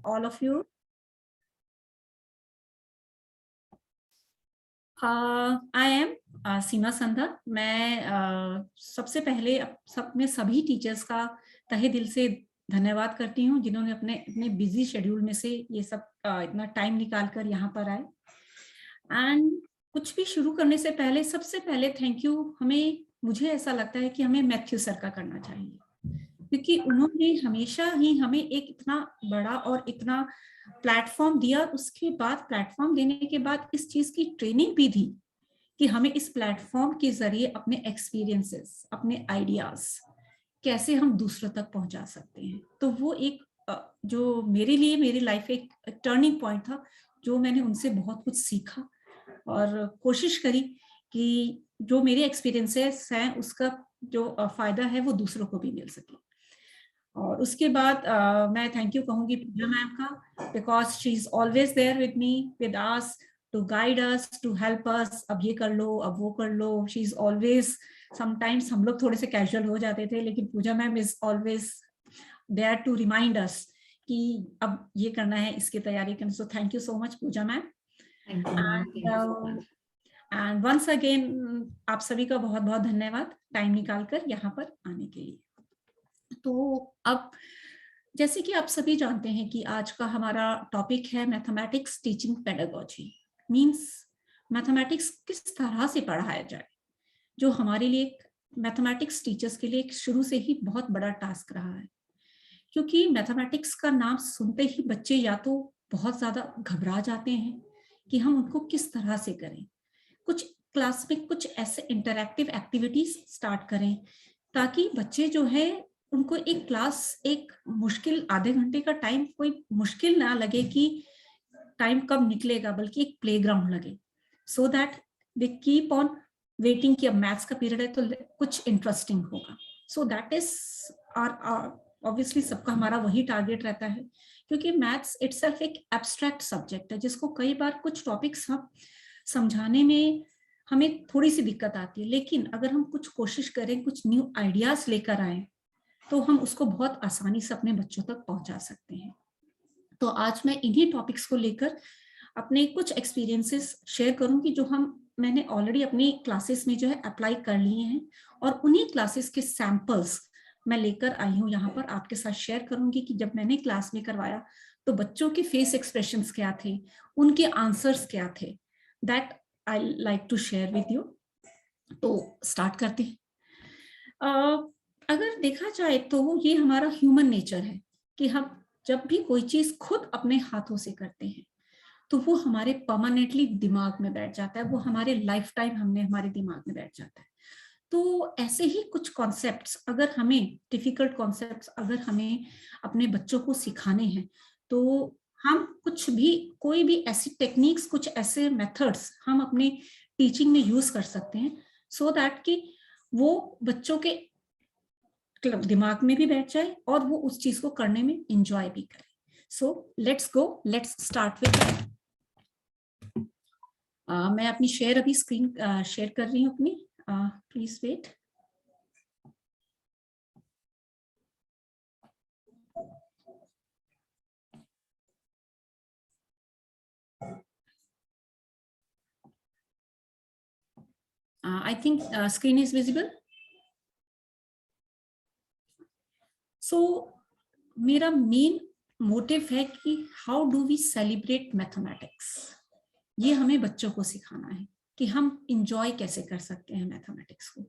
all of you. I am सीमा संधा। मैं सबसे पहले सभी टीचर्स का तहे दिल से धन्यवाद करती हूँ जिन्होंने अपने अपने बिजी शेड्यूल में से ये सब इतना टाइम निकाल कर यहाँ पर आए। एंड कुछ भी शुरू करने से पहले सबसे पहले थैंक यू मुझे ऐसा लगता है कि हमें मैथ्यू सर का करना चाहिए, क्योंकि उन्होंने हमेशा ही हमें एक इतना बड़ा और इतना प्लेटफॉर्म दिया। उसके बाद प्लेटफॉर्म देने के बाद इस चीज की ट्रेनिंग भी दी कि हमें इस प्लेटफॉर्म के जरिए अपने एक्सपीरियंसेस, अपने आइडियाज कैसे हम दूसरों तक पहुंचा सकते हैं। तो वो एक जो मेरे लिए मेरी लाइफ एक टर्निंग पॉइंट था, जो मैंने उनसे बहुत कुछ सीखा और कोशिश करी कि जो मेरे एक्सपीरियंसेस हैं उसका जो फायदा है वो दूसरों को भी मिल सके। और उसके बाद मैं थैंक यू कहूंगी पूजा मैम का, because she is always there with me, with us, to guide us, to help us. अब ये कर लो, अब वो कर लो। शी इज ऑलवेज, समटाइम्स हम लोग थोड़े से कैजुअल हो जाते थे, लेकिन Pooja ma'am is always there to remind us कि अब ये करना है, इसकी तैयारी करनी। So thank you so much Pooja ma'am. And once again आप सभी का बहुत बहुत धन्यवाद टाइम निकालकर यहाँ पर आने के लिए। तो अब जैसे कि आप सभी जानते हैं कि आज का हमारा टॉपिक है mathematics teaching pedagogy. Means mathematics किस तरह से पढ़ाया जाए, जो हमारे लिए मैथमेटिक्स टीचर्स के लिए एक शुरू से ही बहुत बड़ा टास्क रहा है। क्योंकि मैथमेटिक्स का नाम सुनते ही बच्चे या तो बहुत ज्यादा घबरा जाते हैं कि हम उनको किस तरह से करें। कुछ क्लास में कुछ ऐसे इंटरैक्टिव एक्टिविटीज स्टार्ट करें ताकि बच्चे जो है उनको एक क्लास, एक मुश्किल आधे घंटे का टाइम कोई मुश्किल ना लगे कि टाइम कब निकलेगा, बल्कि एक प्लेग्राउंड लगे, so that they keep on waiting कि अब मैथ्स का पीरियड है तो कुछ इंटरेस्टिंग होगा। So that is our obviously सबका हमारा वही टारगेट रहता है, क्योंकि मैथ्स इटसेल्फ एक एब्स्ट्रैक्ट सब्जेक्ट है जिसको कई बार कुछ टॉपिक्स हम समझाने में हमें थोड़ी सी दिक्कत आती है, लेकिन अगर हम कुछ कोशिश करें, कुछ न्यू आइडियाज लेकर आए, तो हम उसको बहुत आसानी से अपने बच्चों तक पहुंचा सकते हैं। तो आज मैं इन्हीं टॉपिक्स को लेकर अपने कुछ एक्सपीरियंसेस शेयर करूंगी जो मैंने ऑलरेडी अपनी क्लासेस में जो है अप्लाई कर लिए हैं, और उन्हीं क्लासेस के सैंपल्स मैं लेकर आई हूँ यहाँ पर आपके साथ शेयर करूंगी कि जब मैंने क्लास में करवाया तो बच्चों के फेस एक्सप्रेशंस क्या थे, उनके आंसर्स क्या थे, that I like to share with you. तो स्टार्ट करते हैं। अगर देखा जाए तो ये हमारा ह्यूमन नेचर है कि हम जब भी कोई चीज खुद अपने हाथों से करते हैं तो वो हमारे परमानेंटली दिमाग में बैठ जाता है, वो हमारे लाइफ टाइम हमारे दिमाग में बैठ जाता है। तो ऐसे ही कुछ कॉन्सेप्ट्स अगर हमें, डिफिकल्ट कॉन्सेप्ट्स अगर हमें अपने बच्चों को सिखाने हैं, तो हम कुछ भी, कोई भी ऐसी टेक्निक्स, कुछ ऐसे मेथड्स हम अपने टीचिंग में यूज कर सकते हैं, सो दैट कि वो बच्चों के दिमाग में भी बैठ जाए और वो उस चीज को करने में इंजॉय भी करें। So let's start with. मैं अपनी अभी स्क्रीन शेयर कर रही हूँ अपनी, please wait. I think screen is visible. So मेरा मेन मोटिव है कि how do we celebrate mathematics. ये हमें बच्चों को सिखाना है कि हम इंजॉय कैसे कर सकते हैं मैथमेटिक्स को।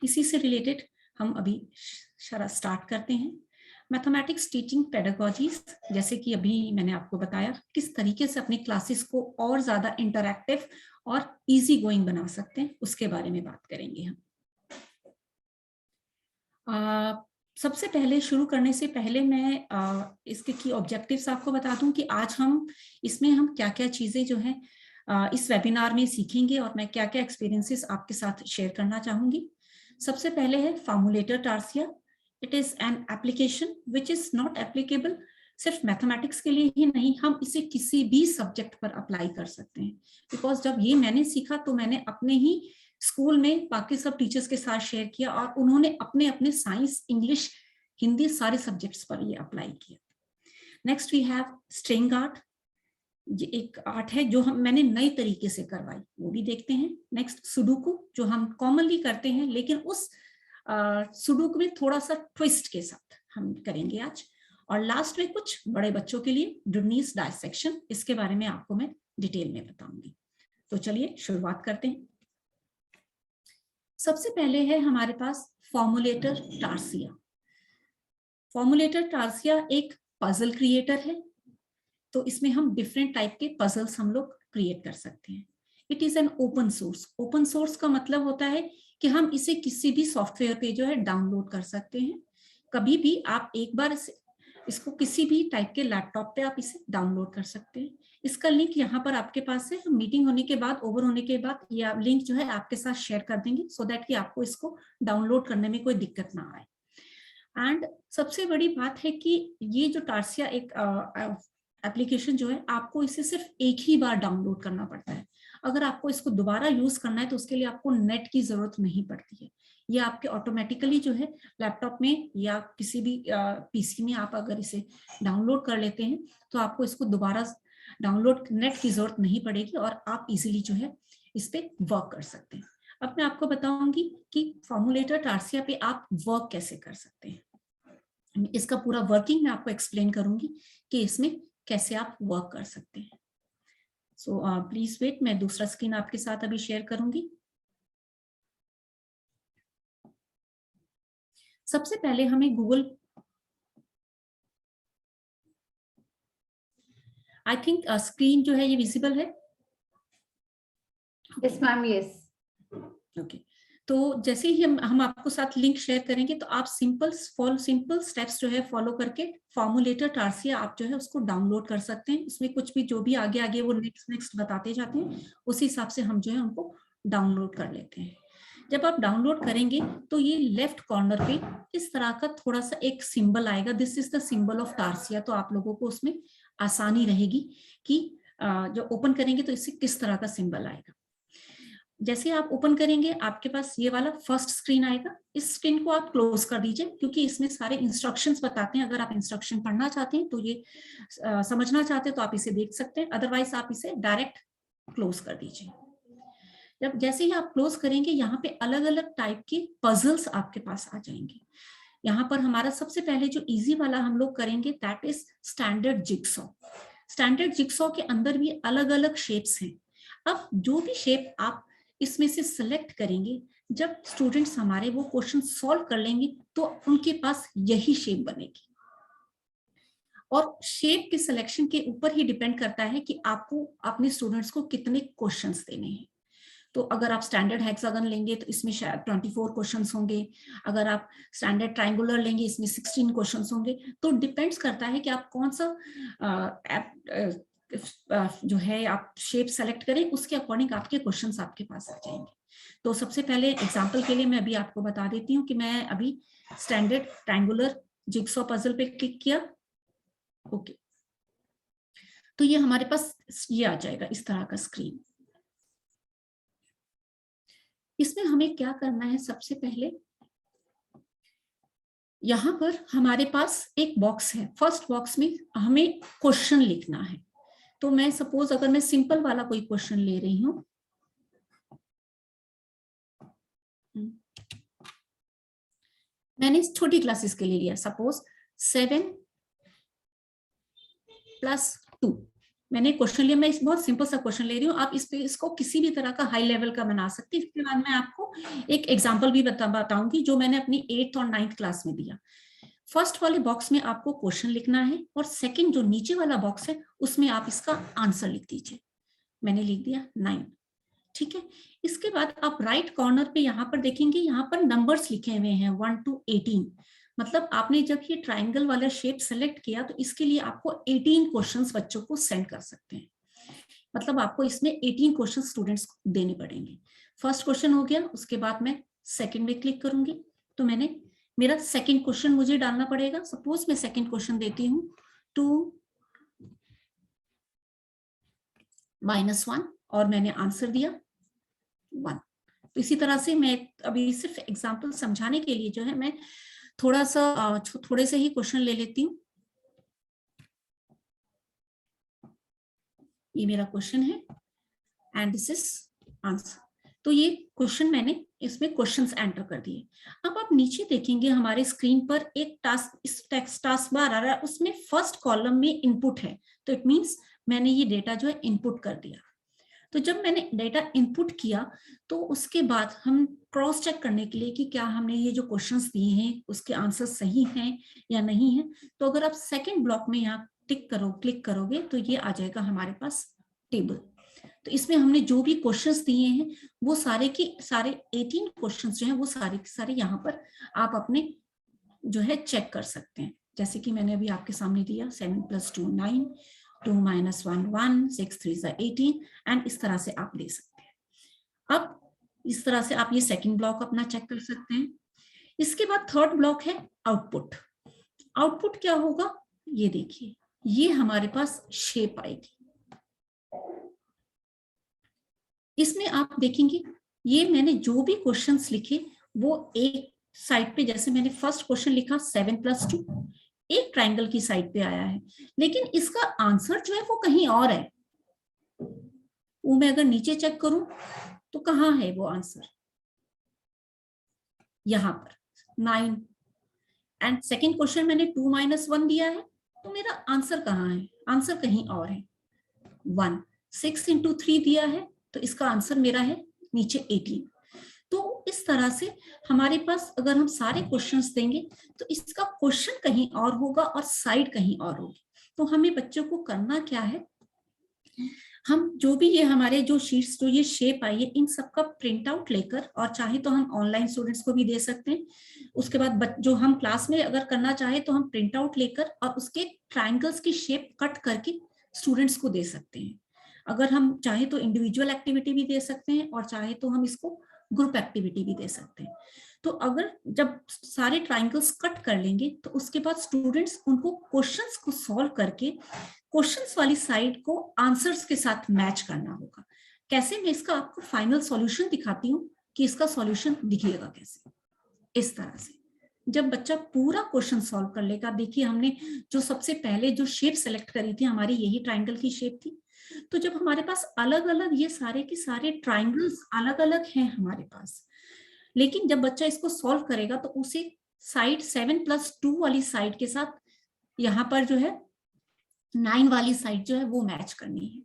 इसी से रिलेटेड हम अभी स्टार्ट करते हैं। मैथमेटिक्स टीचिंग पेडागोजीज, जैसे कि अभी मैंने आपको बताया किस तरीके से अपनी क्लासेस को और ज्यादा इंटरैक्टिव और इजी गोइंग बना सकते हैं, उसके बारे में बात करेंगे हम। सबसे पहले शुरू करने से पहले मैं इसके की ऑब्जेक्टिव्स आपको बता दूं कि आज हम क्या क्या चीजें जो है इस वेबिनार में सीखेंगे और मैं क्या क्या एक्सपीरियंसेस आपके साथ शेयर करना चाहूंगी। सबसे पहले है formulator Tarsia. It is an application which is not applicable सिर्फ मैथमेटिक्स के लिए ही नहीं, हम इसे किसी भी सब्जेक्ट पर अप्लाई कर सकते हैं। बिकॉज जब ये मैंने सीखा तो मैंने अपने ही स्कूल में बाकी सब टीचर्स के साथ शेयर किया और उन्होंने अपने अपने साइंस, इंग्लिश, हिंदी सारे सब्जेक्ट्स पर ये अप्लाई किया। Next we have string art, ये एक आर्ट है जो मैंने नई तरीके से करवाई, वो भी देखते हैं। नेक्स्ट सुडोकू, जो हम कॉमनली करते हैं लेकिन उस सुडोकू में थोड़ा सा ट्विस्ट के साथ हम करेंगे आज। और लास्ट में कुछ बड़े बच्चों के लिए डुर्नीस डायसेक्शन, इसके बारे में आपको मैं डिटेल में बताऊंगी। तो चलिए शुरुआत करते हैं। सबसे पहले है हमारे पास फॉर्मुलेटर टार्सिया। फॉर्मुलेटर टार्सिया एक पजल क्रिएटर है, तो इसमें हम डिफरेंट टाइप के पजल्स हम लोग क्रिएट कर सकते हैं। It is an open source. Open source का मतलब होता है कि हम इसे किसी भी सॉफ्टवेयर पे जो है डाउनलोड कर सकते हैं। कभी भी आप एक बार इसको किसी भी टाइप के लैपटॉप पे आप इसे डाउनलोड कर सकते हैं। इसका लिंक यहाँ पर आपके पास है, हम मीटिंग होने के बाद, ओवर होने के बाद ये लिंक जो है आपके साथ शेयर कर देंगे, सो दैट कि आपको इसको डाउनलोड करने में कोई दिक्कत ना आए। एंड सबसे बड़ी बात है कि ये जो टार्सिया एक एप्लीकेशन जो है, आपको इसे सिर्फ एक ही बार डाउनलोड करना पड़ता है। अगर आपको इसको दोबारा यूज करना है तो उसके लिए आपको नेट की जरूरत नहीं पड़ती है। ये आपके ऑटोमेटिकली जो है लैपटॉप में या किसी भी पीसी में आप अगर इसे डाउनलोड कर लेते हैं तो आपको इसको दोबारा डाउनलोड नेट की जरूरत नहीं पड़ेगी और आप इजीली जो है इस पे वर्क कर सकते हैं। अब मैं आपको बताऊंगी कि फॉर्मुलेटर टार्सिया पे आप वर्क कैसे कर सकते हैं। इसका पूरा वर्किंग मैं आपको एक्सप्लेन करूंगी कि इसमें कैसे आप वर्क कर सकते हैं। सो प्लीज वेट, मैं दूसरा स्क्रीन आपके साथ अभी शेयर करूंगी। सबसे पहले हमें गूगल, आई थिंक स्क्रीन जो है ये विजिबल है। Yes ma'am, yes. ओके, तो जैसे ही हम आपको साथ लिंक शेयर करेंगे तो आप सिंपल स्टेप्स जो है फॉलो करके फॉर्मुलेटर टार्सिया आप जो है उसको डाउनलोड कर सकते हैं। उसमें कुछ भी जो भी आगे आगे वो नेक्स्ट बताते जाते हैं, उसी हिसाब से हम जो है उनको डाउनलोड कर लेते हैं। जब आप डाउनलोड करेंगे तो ये लेफ्ट कॉर्नर पे इस तरह का थोड़ा सा एक सिंबल आएगा, this is the symbol of Tarsia. तो आप लोगों को उसमें आसानी रहेगी कि जो ओपन करेंगे तो इससे किस तरह का सिंबल आएगा। जैसे आप ओपन करेंगे आपके पास ये वाला फर्स्ट स्क्रीन आएगा। इस स्क्रीन को आप क्लोज कर दीजिए क्योंकि इसमें सारे इंस्ट्रक्शंस बताते हैं। अगर आप इंस्ट्रक्शन पढ़ना चाहते हैं तो ये समझना चाहते हैं तो आप इसे देख सकते हैं, अदरवाइज आप इसे डायरेक्ट क्लोज कर दीजिए। जब जैसे ही आप क्लोज करेंगे यहाँ पे अलग अलग टाइप के पजल्स आपके पास आ जाएंगे। यहाँ पर हमारा सबसे पहले जो इजी वाला हम लोग करेंगे that is standard jigsaw. Standard jigsaw के अंदर भी अलग अलग शेप्स हैं। अब जो भी शेप आप इसमें से सिलेक्ट करेंगे, जब स्टूडेंट्स हमारे वो क्वेश्चन सॉल्व कर लेंगे तो उनके पास यही शेप बनेगी। और शेप के सिलेक्शन के ऊपर ही डिपेंड करता है कि आपको अपने स्टूडेंट्स को कितने क्वेश्चंस देने हैं। तो अगर आप स्टैंडर्ड हेक्सागन लेंगे तो इसमें शायद 24 क्वेश्चंस होंगे। अगर आप स्टैंडर्ड ट्रायंगुलर लेंगे इसमें 16 क्वेश्चंस होंगे। तो डिपेंड्स करता है कि आप कौन सा जो है आप शेप सेलेक्ट करें, उसके अकॉर्डिंग आपके क्वेश्चंस आपके पास आ जाएंगे। तो सबसे पहले एग्जांपल के लिए मैं अभी आपको बता देती हूँ कि मैं अभी स्टैंडर्ड ट्रायंगुलर जिगसॉ पजल पे क्लिक किया। ओके, तो ये हमारे पास ये आ जाएगा इस तरह का स्क्रीन। इसमें हमें क्या करना है, सबसे पहले यहां पर हमारे पास एक बॉक्स है। फर्स्ट बॉक्स में हमें क्वेश्चन लिखना है। तो मैं सपोज अगर मैं सिंपल वाला कोई क्वेश्चन ले रही हूं, मैंने छोटी क्लासेस के लिए लिया, सपोज 7 + 2 मैंने क्वेश्चन लिया। मैं बहुत सिंपल सा क्वेश्चन ले रही हूँ, आप इसको किसी भी तरह का हाई लेवल का बना सकते हैं। इसके बाद मैं आपको एक एग्जांपल भी बताऊंगी जो मैंने अपनी 8th और 9th क्लास में दिया। फर्स्ट वाले बॉक्स में आपको क्वेश्चन लिखना है और सेकंड जो नीचे वाला बॉक्स है उसमें आप इसका आंसर लिख दीजिए। मैंने लिख दिया 9, ठीक है। इसके बाद आप राइट कॉर्नर पे यहाँ पर देखेंगे, यहाँ पर नंबर्स लिखे हुए हैं 1 to 18। मतलब आपने जब ये ट्राइंगल वाला शेप सेलेक्ट किया तो इसके लिए आपको 18 क्वेश्चंस बच्चों को सेंड कर सकते हैं। मतलब आपको इसमें 18 क्वेश्चन स्टूडेंट्स को देने पड़ेंगे। फर्स्ट क्वेश्चन हो गया, उसके बाद मैं सेकंड में क्लिक करूंगी तो मैंने मेरा सेकंड क्वेश्चन मुझे डालना पड़ेगा। सपोज मैं सेकंड क्वेश्चन देती हूँ 2 - 1 और मैंने आंसर दिया 1। तो इसी तरह से मैं अभी सिर्फ एग्जांपल समझाने के लिए जो है मैं थोड़े से ही क्वेश्चन ले लेती हूँ। ये मेरा क्वेश्चन है एंड दिस इज आंसर। तो ये क्वेश्चन मैंने इसमें क्वेश्चंस एंटर कर दिए। अब आप नीचे देखेंगे हमारे स्क्रीन पर एक टास्क बार आ रहा है, उसमें फर्स्ट कॉलम में इनपुट है, तो इट मींस मैंने ये डेटा जो है इनपुट कर दिया। तो जब मैंने डेटा इनपुट किया तो उसके बाद हम क्रॉस चेक करने के लिए कि क्या हमने ये जो क्वेश्चंस दिए हैं उसके आंसर सही हैं या नहीं है, तो अगर आप सेकंड ब्लॉक में यहाँ क्लिक करोगे तो ये आ जाएगा हमारे पास टेबल। तो इसमें हमने जो भी क्वेश्चंस दिए हैं वो सारे के सारे 18 क्वेश्चंस जो हैं वो सारे के सारे यहाँ पर आप अपने जो है चेक कर सकते हैं। जैसे कि मैंने अभी आपके सामने दिया 7 + 2 9, 2 - 1 1, 6 3 18 एंड इस तरह से आप ले सकते हैं। अब इस तरह से आप ये सेकंड ब्लॉक अपना चेक कर सकते हैं। इसके बाद थर्ड ब्लॉक है आउटपुट। आउटपुट क्या होगा, ये देखिए, ये हमारे पास शेप आएगी। इसमें आप देखेंगे ये मैंने जो भी क्वेश्चंस लिखे वो एक साइड पे, जैसे मैंने फर्स्ट क्वेश्चन लिखा 7 + 2, एक ट्रायंगल की साइड पे आया है, लेकिन इसका आंसर जो है वो कहीं और है। वो मैं अगर नीचे चेक करूं तो कहाँ है वो आंसर, यहां पर 9। एंड सेकेंड क्वेश्चन मैंने 2 - 1 दिया है, तो मेरा आंसर कहाँ है, आंसर कहीं और है 1। 6 × 3 दिया है, तो इसका आंसर मेरा है नीचे 18। तो इस तरह से हमारे पास अगर हम सारे क्वेश्चंस देंगे तो इसका क्वेश्चन कहीं और होगा और साइड कहीं और होगी। तो हमें बच्चों को करना क्या है, हम जो भी ये हमारे जो शीट्स जो ये शेप आई है इन सबका प्रिंट आउट लेकर, और चाहे तो हम ऑनलाइन स्टूडेंट्स को भी दे सकते हैं। उसके बाद जो हम क्लास में अगर करना चाहे तो हम प्रिंट आउट लेकर और उसके ट्राइंगल्स की शेप कट करके स्टूडेंट्स को दे सकते हैं। अगर हम चाहे तो इंडिविजुअल एक्टिविटी भी दे सकते हैं और चाहे तो हम इसको ग्रुप एक्टिविटी भी दे सकते हैं। तो अगर जब सारे ट्राइंगल्स कट कर लेंगे तो उसके बाद स्टूडेंट्स उनको क्वेश्चंस को सॉल्व करके क्वेश्चंस वाली साइड को आंसर्स के साथ मैच करना होगा। कैसे, मैं इसका आपको फाइनल सॉल्यूशन दिखाती हूँ कि इसका सॉल्यूशन दिखेगा कैसे। इस तरह से जब बच्चा पूरा क्वेश्चन सॉल्व कर लेगा, देखिए हमने जो सबसे पहले जो शेप सेलेक्ट करी थी हमारी यही ट्राइंगल की शेप थी। तो जब हमारे पास अलग अलग ये सारे के सारे ट्राइंगल्स अलग अलग हैं हमारे पास, लेकिन जब बच्चा इसको सॉल्व करेगा तो उसे साइड 7 + 2 वाली साइड के साथ यहाँ पर जो है 9 वाली साइड जो है वो मैच करनी है,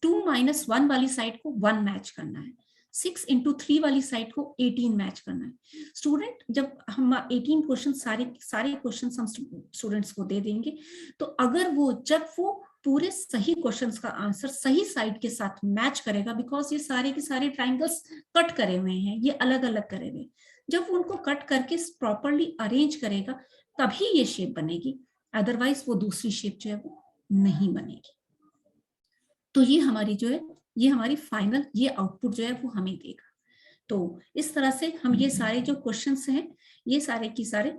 2 - 1 वाली साइड को 1 मैच करना है, 6 × 3 वाली साइड को 18 मैच करना है। स्टूडेंट जब हम 18 क्वेश्चन सारे क्वेश्चन हम स्टूडेंट्स को दे देंगे, तो अगर वो जब वो पूरे सही क्वेश्चंस का आंसर सही साइड के साथ मैच करेगा, बिकॉज ये सारे के सारे ट्राइंगल्स कट करे हुए हैं, ये अलग अलग करे हुए, जब वो उनको कट करके प्रॉपरली अरेंज करेगा तभी ये शेप बनेगी, अदरवाइज वो दूसरी शेप जो है वो नहीं बनेगी। तो ये हमारी जो है ये हमारी फाइनल ये आउटपुट जो है वो हमें देगा। तो इस तरह से हम ये सारे जो क्वेश्चंस हैं ये सारे की सारे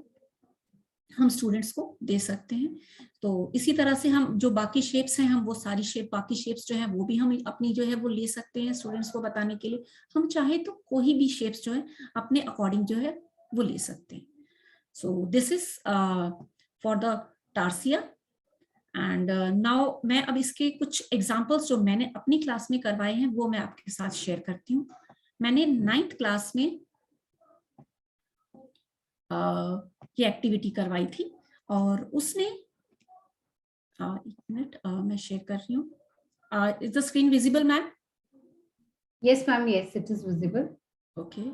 हम स्टूडेंट्स को दे सकते हैं। तो इसी तरह से हम जो बाकी शेप्स हैं हम वो सारी बाकी शेप्स जो है वो भी हम अपनी जो है वो ले सकते हैं स्टूडेंट्स को बताने के लिए। हम चाहे तो कोई भी शेप्स जो है अपने अकॉर्डिंग जो है वो ले सकते हैं। So this is for the Tarsia. And now मैं अब इसके कुछ एग्जांपल्स जो मैंने अपनी क्लास में करवाए हैं वो मैं आपके साथ शेयर करती हूँ। मैंने 9th क्लास में ये एक्टिविटी करवाई थी और उसने एक मिनट मैं शेयर कर रही हूँ। Is the screen visible ma'am? Yes ma'am, yes it is visible. Okay,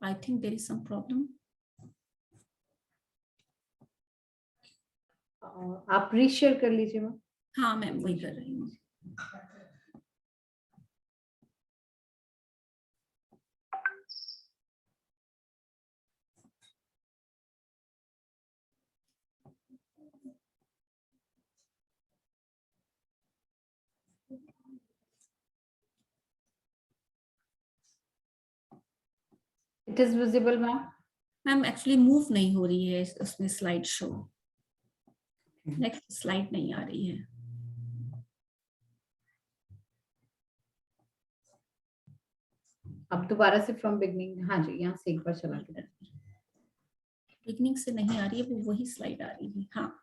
I think there is some problem. आप रीशेयर कर लीजिए मैम। हाँ मैम वही कर रही हूँ। It is visible ma'am. Ma'am actually move नहीं हो रही है उसमें स्लाइड शो, नेक्स्ट स्लाइड नहीं आ रही है। अब दोबारा से फ्रॉम बिगनिंग, हाँ जी यहाँ से एक बार चला के। बिगनिंग से नहीं आ रही है, वो वही स्लाइड आ रही है। हाँ,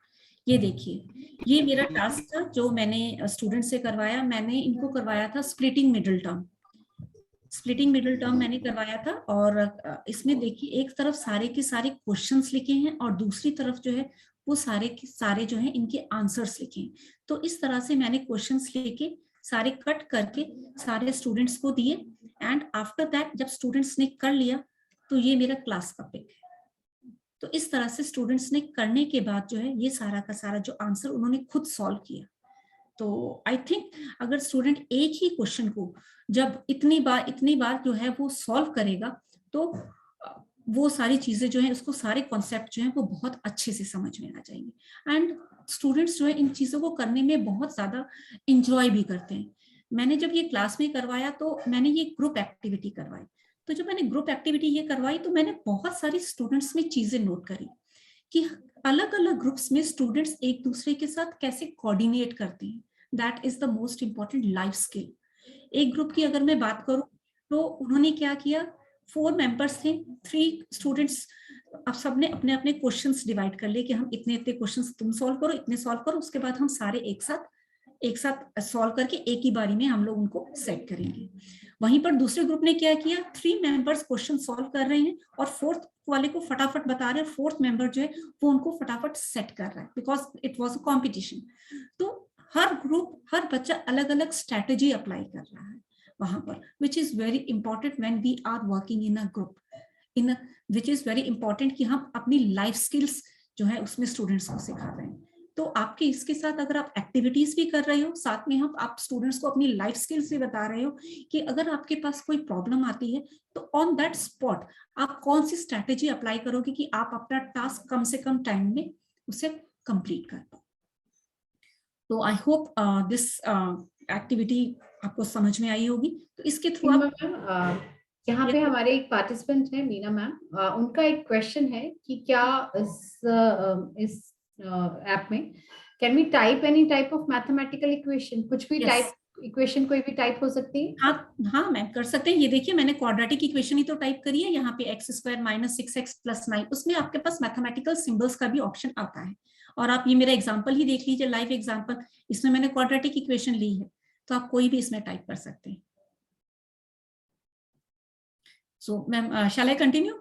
ये देखिए, ये मेरा टास्क था जो मैंने स्टूडेंट से करवाया। मैंने इनको करवाया था splitting middle term. Splitting middle term मैंने करवाया था, और इसमें देखिए एक तरफ सारे के सारे क्वेश्चंस लिखे हैं और दूसरी तरफ जो है वो सारे के सारे जो है इनके आंसर्स लिखे हैं। तो इस तरह से मैंने क्वेश्चंस लेके सारे कट करके सारे स्टूडेंट्स को दिए, एंड आफ्टर दैट जब स्टूडेंट्स ने कर लिया तो ये मेरा क्लास का पिक है। तो इस तरह से स्टूडेंट्स ने करने के बाद जो है ये सारा का सारा जो आंसर उन्होंने खुद सॉल्व किया। तो आई थिंक अगर स्टूडेंट एक ही क्वेश्चन को जब इतनी बार जो है वो सॉल्व करेगा, तो वो सारी चीजें जो है, उसको सारे कॉन्सेप्ट जो है वो बहुत अच्छे से समझ में आ जाएंगे। एंड स्टूडेंट्स जो है इन चीजों को करने में बहुत ज्यादा इंजॉय भी करते हैं। मैंने जब ये क्लास में करवाया तो मैंने ये ग्रुप एक्टिविटी करवाई। तो जब मैंने ग्रुप एक्टिविटी ये करवाई तो मैंने बहुत सारी स्टूडेंट्स में चीजें नोट करी कि अलग अलग ग्रुप्स में स्टूडेंट्स एक दूसरे के साथ कैसे कोऑर्डिनेट करते हैं। That is the most important life skill. एक ग्रुप की अगर मैं बात करूं तो उन्होंने क्या किया, 4 मेंबर्स थे, 3 स्टूडेंट्स, अब सबने अपने अपने क्वेश्चंस डिवाइड कर लिए कि हम इतने इतने क्वेश्चंस तुम सॉल्व करो, इतने सॉल्व करो, उसके बाद हम सारे एक साथ सॉल्व करके एक ही बारी में हम लोग उनको सेट करेंगे। वहीं पर दूसरे ग्रुप ने क्या किया, 3 मेंबर्स क्वेश्चन सॉल्व कर रहे हैं और फोर्थ वाले को फटाफट बता रहे हैं, फोर्थ मेंबर जो है वो उनको फटाफट सेट कर रहा है, because it was a competition. तो हर ग्रुप, हर बच्चा अलग अलग स्ट्रेटेजी अप्लाई कर रहा है वहां पर, which is very important when we are working in a group, in which is very important कि हम अपनी लाइफ स्किल्स जो है उसमें स्टूडेंट्स को सिखा रहे हैं। तो आपके इसके साथ अगर आप एक्टिविटीज भी कर रहे हो, साथ में हम आप स्टूडेंट्स को अपनी लाइफ स्किल्स भी बता रहे हो कि अगर आपके पास कोई प्रॉब्लम आती है तो ऑन दैट स्पॉट आप कौन सी स्ट्रैटेजी अप्लाई करोगे कि आप अपना टास्क कम से कम टाइम में उसे कंप्लीट कर पाओ। तो आई होप दिस एक्टिविटी आपको समझ में आई होगी। तो इसके थ्रू आप यहाँ पे हमारे एक पार्टिसिपेंट है मीना मैम, उनका एक क्वेश्चन है कि क्या इस ऐप में can we type any type of mathematical equation, कुछ भी टाइप इक्वेशन कोई भी टाइप हो सकती है? हाँ मैम कर सकते हैं। ये देखिए मैंने क्वाड्रेटिक इक्वेशन ही तो टाइप करी है यहाँ पे, x² - 6x + 9, उसमें आपके पास मैथमेटिकल सिंबल्स का भी ऑप्शन आता है। और आप ये मेरा एग्जांपल ही देख लीजिए, लाइव एग्जांपल, इसमें मैंने क्वाड्रेटिक इक्वेशन ली है, तो आप कोई भी इसमें टाइप कर सकते हैं। So ma'am shall I continue?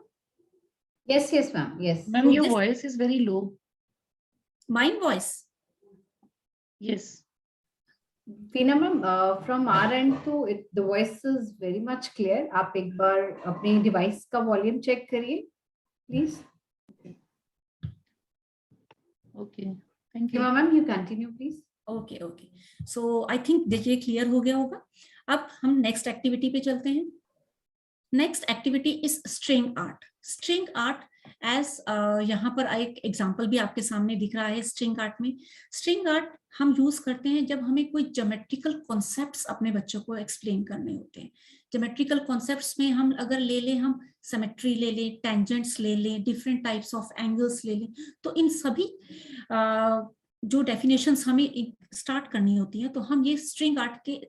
Yes ma'am, yes. Ma'am, your voice is very low. Mine voice? Yes. Tina ma'am, from our end तो the voice is very much clear. आप एक बार अपने डिवाइस का वॉल्यूम चेक करिए please. Okay, thank you. Ma'am you continue please. Okay, so I think देखिए clear हो गया होगा। अब हम नेक्स्ट एक्टिविटी पे चलते हैं। Next activity is string art. String art as यहाँ पर एक एग्जांपल भी आपके सामने दिख रहा है। स्ट्रिंग आर्ट में, स्ट्रिंग आर्ट हम यूज करते हैं जब हमें कोई ज्योमेट्रिकल कॉन्सेप्ट्स अपने बच्चों को एक्सप्लेन करने होते हैं। ज्योमेट्रिकल कॉन्सेप्ट्स में हम अगर ले लें, हम सिमेट्री ले लें, टेंजेंट्स ले लें, डिफरेंट टाइप्स ऑफ एंगल्स ले लें, तो इन सभी जो डेफिनेशंस हमें स्टार्ट करनी होती है तो हम ये स्ट्रिंग आर्ट के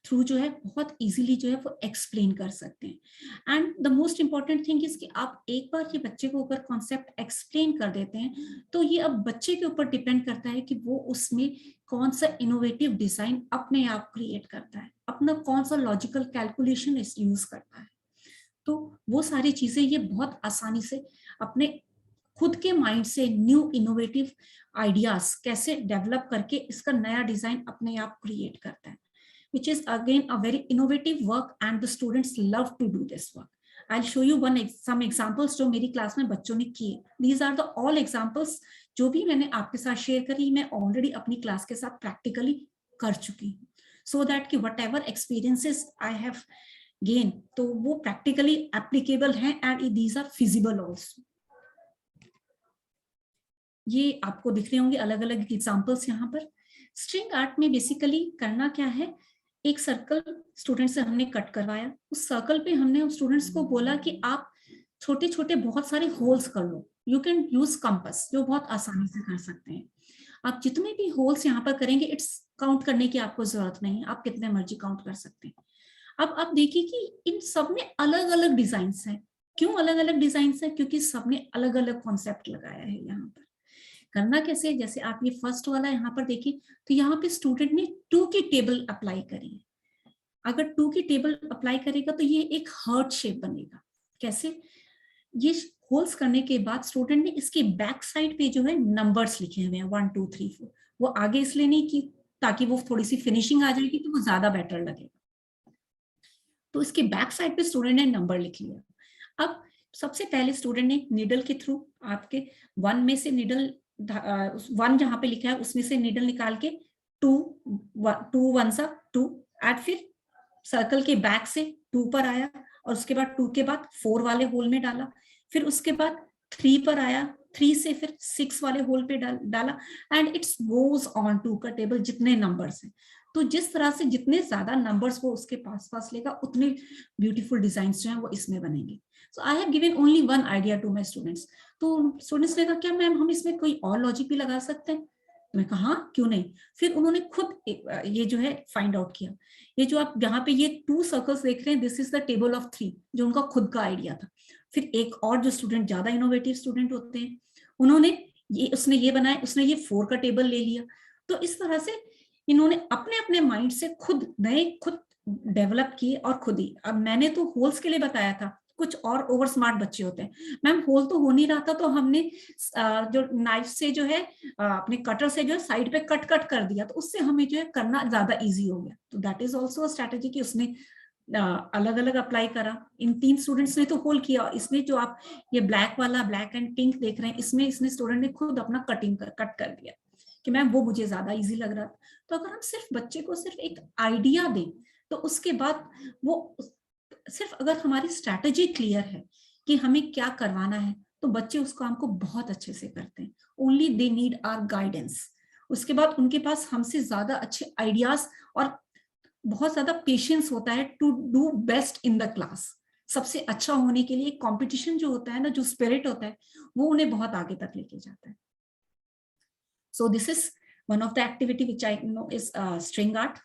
थ्रू जो है बहुत इजीली जो है वो एक्सप्लेन कर सकते हैं। And the most important thing is कि आप एक बार ये बच्चे को अगर कॉन्सेप्ट एक्सप्लेन कर देते हैं तो ये अब बच्चे के ऊपर डिपेंड करता है कि वो उसमें कौन सा इनोवेटिव डिजाइन अपने आप क्रिएट करता है, अपना कौन सा लॉजिकल कैलकुलेशन यूज करता है। तो वो सारी चीजें ये बहुत आसानी से अपने खुद के माइंड से न्यू इनोवेटिव आइडियाज कैसे डेवलप करके इसका नया डिजाइन अपने आप क्रिएट करता है, which is again a very innovative work and the students love to do this work. I'll show you some examples जो मेरी क्लास में बच्चों ने किए। These are the all examples जो भी मैंने आपके साथ शेयर करी, मैं ऑलरेडी अपनी क्लास के साथ प्रैक्टिकली कर चुकी हूँ, so that कि whatever experiences I have gained तो वो प्रैक्टिकली एप्लीकेबल हैं and these are feasible also. ये आपको दिख रहे होंगे अलग अलग एग्जाम्पल्स यहाँ पर। स्ट्रिंग आर्ट में बेसिकली करना क्या है, एक सर्कल स्टूडेंट से हमने कट करवाया, उस सर्कल पे हमने स्टूडेंट्स को बोला कि आप छोटे छोटे बहुत सारे होल्स कर लो। यू कैन यूज कंपास जो बहुत आसानी से कर सकते हैं। आप जितने भी होल्स यहाँ पर करेंगे, इट्स काउंट करने की आपको जरूरत नहीं है, आप कितने मर्जी काउंट कर सकते हैं। अब आप देखिए कि इन सब में अलग अलग डिजाइन हैं, क्यों अलग अलग डिजाइन है? क्योंकि सबने अलग अलग कॉन्सेप्ट लगाया है। यहाँ पर करना कैसे, जैसे आप ये फर्स्ट वाला यहाँ पर देखिए, तो यहाँ पे स्टूडेंट ने 2 की टेबल अप्लाई करी है। अगर 2 की टेबल अप्लाई करेगा तो ये एक हार्ट शेप बनेगा। कैसे? ये होल्स करने के बाद स्टूडेंट ने इसके बैक साइड पे जो है नंबर्स लिखे हुए हैं 1 2 3 4। वो आगे इसलिए नहीं की ताकि वो थोड़ी सी फिनिशिंग आ जाएगी तो वो ज्यादा बेटर लगेगा। तो इसके बैक साइड पे स्टूडेंट ने नंबर लिख लिया। अब सबसे पहले स्टूडेंट ने निडल के थ्रू आपके 1 में से निडल 1 जहां पे लिखा है उसमें से निडल निकाल के 2 1 सा 2 एंड फिर सर्कल के बैक से 2 पर आया और उसके बाद 2 के बाद 4 वाले होल में डाला, फिर उसके बाद 3 पर आया, 3 से फिर 6 वाले होल पे डाला and it's goes on two का टेबल जितने नंबर्स हैं। तो जिस तरह से जितने ज्यादा नंबर्स वो उसके पास लेगा उतने ब्यूटीफुल डिजाइन जो हैं वो इसमें बनेंगे। So I have given only one idea to my students. तो स्टूडेंट्स ने कहा क्या मैम हम इसमें कोई और लॉजिक भी लगा सकते हैं? मैं कहा हाँ क्यों नहीं। फिर उन्होंने खुद ये जो है फाइंड आउट किया। ये जो आप यहाँ पे ये 2 सर्कल्स देख रहे हैं, this is the table of 3, जो उनका खुद का आइडिया था। फिर एक और जो स्टूडेंट ज्यादा इनोवेटिव स्टूडेंट होते हैं उन्होंने उसने ये बनाया, उसने ये 4 का टेबल ले लिया। तो इस तरह से इन्होंने अपने अपने माइंड से खुद डेवलप किए और खुद ही। अब मैंने तो होल्स के लिए बताया था, कुछ और ओवर स्मार्ट बच्चे होते हैं मैम होल तो हो नहीं रहा था तो हमने जो नाइफ से जो है अपने कटर से जो है साइड पे कट कर दिया, तो उससे हमें जो है करना ज्यादा इजी हो गया। तो दैट इज ऑल्सो स्ट्रेटेजी कि उसने अलग अलग अप्लाई करा। इन 3 स्टूडेंट्स ने तो होल किया, इसने जो आप ये ब्लैक वाला ब्लैक एंड पिंक देख रहे हैं इसमें इसने स्टूडेंट ने खुद अपना कट कर दिया कि मैम वो मुझे ज्यादा इजी लग रहा था। तो अगर हम सिर्फ बच्चे को सिर्फ एक आइडिया दें तो उसके बाद वो सिर्फ अगर हमारी स्ट्रैटेजी क्लियर है कि हमें क्या करवाना है तो बच्चे उस काम को बहुत अच्छे से करते हैं। Only they need our guidance. उसके बाद उनके पास हमसे ज्यादा अच्छे आइडियाज और बहुत ज्यादा पेशेंस होता है to do best in the class. सबसे अच्छा होने के लिए कंपटीशन जो होता है ना, जो स्पिरिट होता है वो उन्हें बहुत आगे तक लेके जाता है। So this is one of the activity which I know is string art.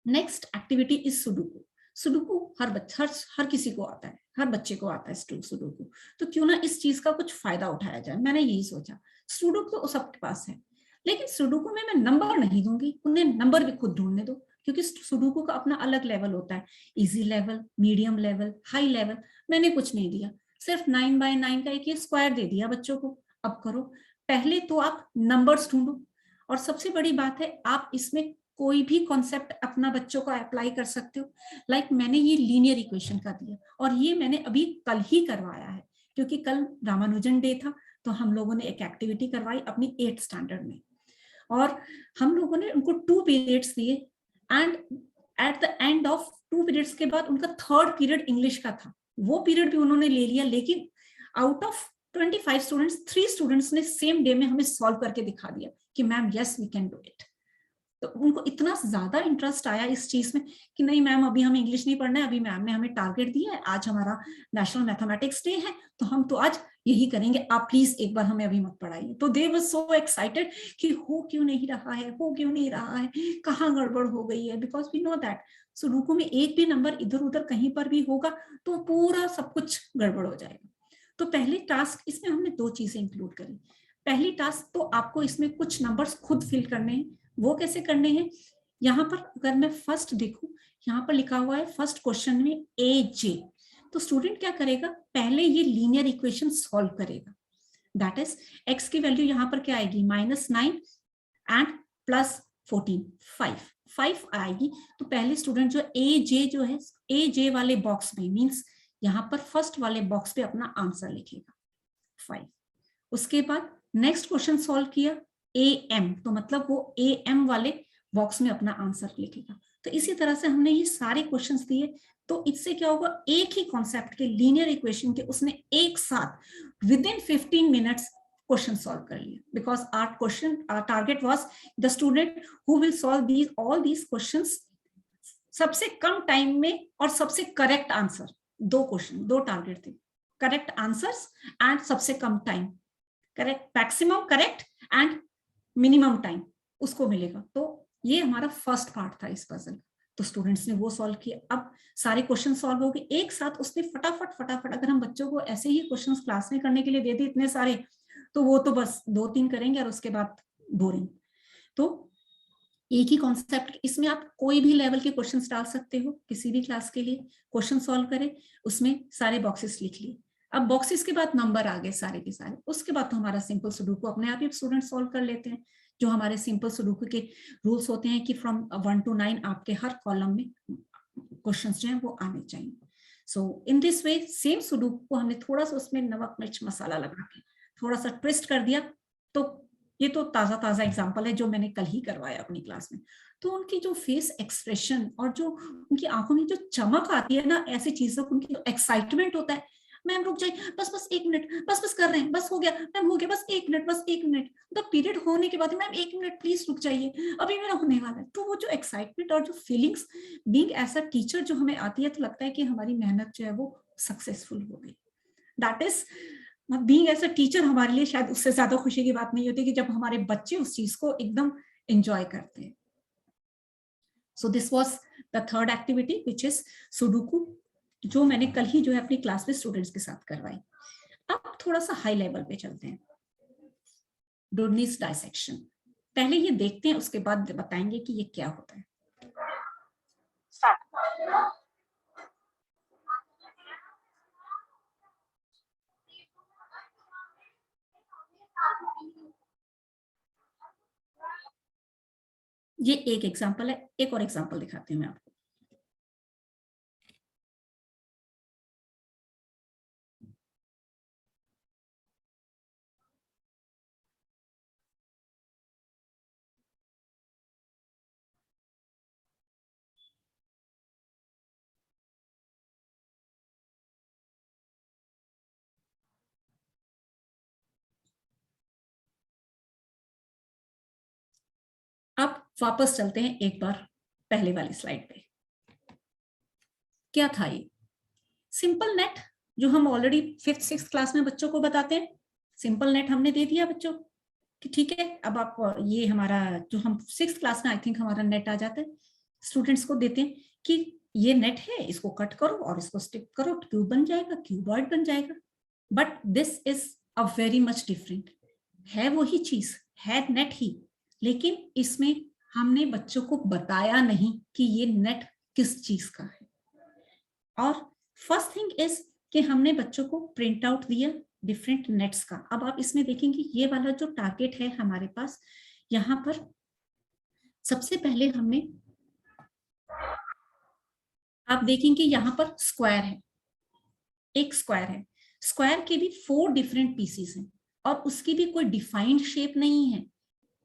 Next activity is sudoku. Sudoku हर किसी को आता है, हर बच्चे को आता है सुडोकू। तो क्यों ना इस चीज का कुछ फायदा उठाया जाए, मैंने यही सोचा। सुडोकू तो सबके पास है लेकिन सुडोकू में मैं नंबर नहीं दूंगी, उन्हें नंबर भी खुद ढूंढने दो, क्योंकि सुडोकू का अपना अलग लेवल होता है, easy level, medium level, high level. मैंने कुछ नहीं दिया, सिर्फ 9 बाय 9 का एक स्क्वायर दे दिया बच्चों को। अब करो, पहले तो आप नंबर्स ढूंढो और सबसे बड़ी बात है आप इसमें कोई भी कॉन्सेप्ट अपना बच्चों को अप्लाई कर सकते हो। लाइक मैंने ये लीनियर इक्वेशन का दिया और ये मैंने अभी कल ही करवाया है क्योंकि कल रामानुजन डे था, तो हम लोगों ने एक एक्टिविटी करवाई अपनी 8th स्टैंडर्ड में और हम लोगों ने उनको 2 पीरियड्स दिए and at the end of 2 periods के बाद उनका 3rd पीरियड इंग्लिश का था, वो पीरियड भी उन्होंने ले लिया। लेकिन आउट ऑफ 25 स्टूडेंट्स 3 स्टूडेंट्स ने सेम डे में हमें सॉल्व करके दिखा दिया कि ma'am yes we can do it. तो उनको इतना ज्यादा इंटरेस्ट आया इस चीज में कि नहीं मैम अभी हमें इंग्लिश नहीं पढ़ना है, अभी मैम ने हमें टारगेट दिया है, आज हमारा नेशनल मैथमेटिक्स डे है तो हम तो आज यही करेंगे, आप प्लीज एक बार हमें अभी मत पढ़ाइए। तो दे वाज सो एक्साइटेड कि हो क्यों नहीं रहा है, कहाँ गड़बड़ हो गई है, because we know that sudoku में एक भी नंबर इधर उधर कहीं पर भी होगा तो पूरा सब कुछ गड़बड़ हो जाएगा। तो पहले टास्क इसमें हमने 2 चीजें इंक्लूड करी। पहली टास्क तो आपको इसमें कुछ नंबर्स खुद फिल करने हैं। वो कैसे करने हैं? यहाँ पर अगर मैं फर्स्ट देखूं, यहाँ पर लिखा हुआ है फर्स्ट क्वेश्चन में AJ। तो स्टूडेंट क्या करेगा, पहले ये लीनियर इक्वेशन सॉल्व करेगा। दैट इज x की वैल्यू यहाँ पर क्या आएगी, -9 एंड +14, 5 आएगी। तो पहले स्टूडेंट जो AJ जो है AJ वाले बॉक्स में, मीन्स यहाँ पर फर्स्ट वाले बॉक्स पे अपना आंसर लिखेगा 5। उसके बाद नेक्स्ट क्वेश्चन सॉल्व किया AM, तो मतलब वो AM वाले बॉक्स में अपना आंसर लिखेगा। तो इसी तरह से हमने ये सारे क्वेश्चंस दिए। तो इससे क्या होगा, एक ही कॉन्सेप्ट के लीनियर इक्वेशन के उसने एक साथ within 15 minutes question solve कर लिया। Because our target was the student who will solve all these questions सबसे कम टाइम में और सबसे करेक्ट आंसर। 2 टारगेट थे, करेक्ट आंसर्स एंड सबसे कम time, correct maximum correct and minimum time उसको मिलेगा। तो ये हमारा फर्स्ट पार्ट था इस पजल। तो स्टूडेंट्स ने वो सॉल्व किया। अब सारे क्वेश्चन सॉल्व हो गए एक साथ, उसने फटाफट फटाफट, अगर हम बच्चों को ऐसे ही क्वेश्चंस क्लास में करने के लिए दे दे इतने सारे, तो वो तो बस 2-3 करेंगे और उसके बाद बोरिंग। तो एक ही कॉन्सेप्ट, इसमें आप कोई भी लेवल के क्वेश्चंस डाल सकते हो, किसी भी क्लास के लिए क्वेश्चन सॉल्व करें, उसमें सारे बॉक्सेस लिख लिए। अब बॉक्सेस के बाद नंबर आ गए सारे के सारे, उसके बाद तो हमारा सिंपल सुडोकू अपने आप ही स्टूडेंट सॉल्व कर लेते हैं। जो हमारे सिंपल सुडोकू के रूल्स होते हैं कि फ्रॉम 1 to 9 आपके हर कॉलम में क्वेश्चंस जो हैं वो आने चाहिए। So in this way same sudoku को हमने थोड़ा सा उसमें नमक मिर्च मसाला लगा के थोड़ा सा ट्विस्ट कर दिया। तो ये तो ताजा ताजा एग्जांपल है जो मैंने कल ही करवाया अपनी क्लास में। तो उनकी जो फेस एक्सप्रेशन और जो उनकी आंखों में जो चमक आती है ना ऐसी चीजों, उनकी जो एक्साइटमेंट होता है, मैम रुक जाइए, बस बस 1 मिनट, बस बस कर रहे हैं, बस हो गया मैम, हो गया, बस 1 मिनट, बस 1 मिनट, तो पीरियड होने के बाद मैम 1 मिनट प्लीज रुक जाइए, अभी मेरा होने वाला है। तो वो जो एक्साइटमेंट और जो feelings being as a teacher जो हमें आती है, तो लगता है कि हमारी मेहनत जो है वो सक्सेसफुल हो गई। That is being as a teacher हमारे लिए शायद उससे ज्यादा खुशी की बात नहीं होती कि जब हमारे बच्चे उस चीज को एकदम एंजॉय करते हैं। So this was the third activity which is sudoku, जो मैंने कल ही जो है अपनी क्लास में स्टूडेंट्स के साथ करवाई। अब थोड़ा सा हाई लेवल पे चलते हैं, डोर्नीज डायसेक्शन। पहले ये देखते हैं, उसके बाद बताएंगे कि ये क्या होता है। ये एक एग्जांपल है, एक और एग्जांपल दिखाती हूँ मैं आपको। अब वापस चलते हैं एक बार पहले वाली स्लाइड पे। क्या था ये? सिंपल नेट, जो हम ऑलरेडी 5th 6th क्लास में बच्चों को बताते हैं। सिंपल नेट हमने दे दिया बच्चों कि ठीक है, अब आप ये हमारा जो हम 6th क्लास में आई थिंक हमारा नेट आ जाता है, स्टूडेंट्स को देते हैं कि ये नेट है, इसको कट करो और इसको स्टिक करो, क्यूब बन जाएगा, क्यूबॉइड बन जाएगा। But this is a very much different. है वही चीज, है नेट ही, लेकिन इसमें हमने बच्चों को बताया नहीं कि ये नेट किस चीज का है। और फर्स्ट थिंग इज कि हमने बच्चों को प्रिंट आउट दिया डिफरेंट नेट्स का। अब आप इसमें देखेंगे ये वाला जो टारगेट है हमारे पास, यहाँ पर सबसे पहले हमने, आप देखेंगे यहाँ पर स्क्वायर है, एक स्क्वायर है, स्क्वायर के भी 4 डिफरेंट पीसेस हैं और उसकी भी कोई डिफाइंड शेप नहीं है।